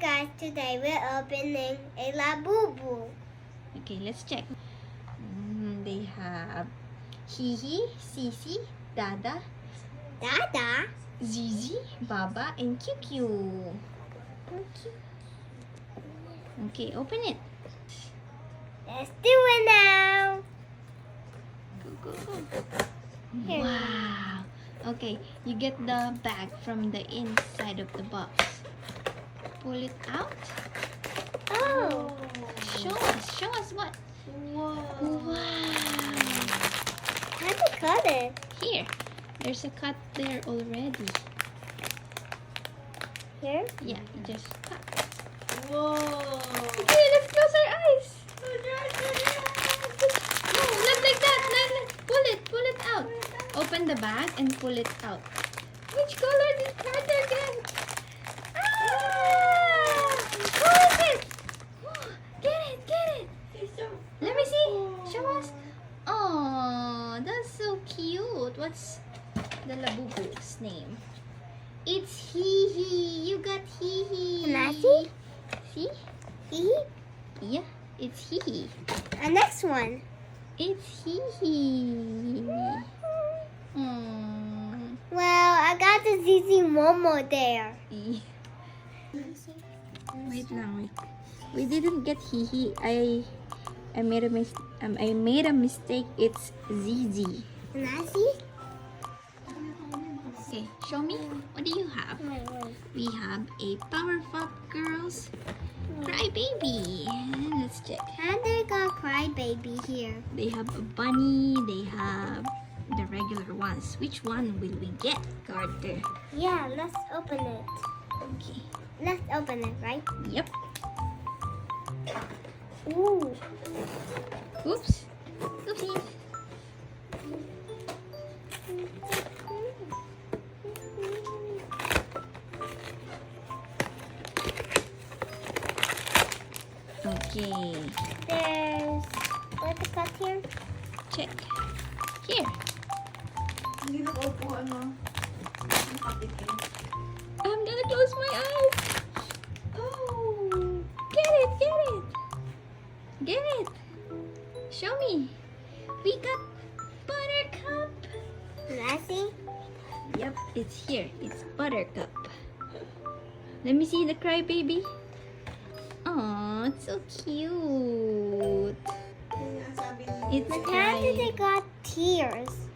guys, today we're opening a Labubu. Okay, let's check. They have Hihi, Sisi, Dada, Dada. Zizi, Baba, and QQ. Okay, open it. Let's do it now. Go, go, go. Here. Wow. Okay, you get the bag from the inside of the box. Pull it out. Oh. Show us what. Whoa. Wow. How to cut it? Here, there's a cut there already. Here? Yeah, you just cut. Whoa. Okay, let's close our eyes. No, not like that. Pull it out. Open the bag and pull it out. Which color did Carter get? Ah! Who is it? Get it. Let me see. Show us. Oh, that's so cute. What's the Labubu's name? It's Hihi. You got Hihi. Can I see? See? Hee. Yeah, it's Hihi. The next one. It's Hihi. Well, I got the ZZ Momo there. Wait lang, wait. We didn't get Hihi. I made a mistake. It's ZZ. Can I see? Okay, show me. What do you have? Wait. We have a Powerpuff Girls Crybaby. Let's check. How they got Crybaby here? They have a bunny. They have the regular ones. Which one will we get, Carter? Yeah, let's open it. Okay. Let's open it, right? Yep. Ooh. Oops. Oopsies. Okay. There's what's the cut here? Check. Here. I'm gonna close my eyes. Oh. Get it. Get it. Show me. We got Buttercup. Can I see? Yep, it's here. It's Buttercup. Let me see the Crybaby. Oh, it's so cute. It's But how did they crying. got tears?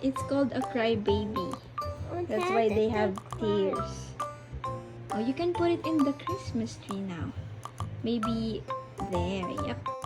It's called a Crybaby. That's How why did they have cry? tears. Oh, you can put it in the Christmas tree now. Maybe there. Yep.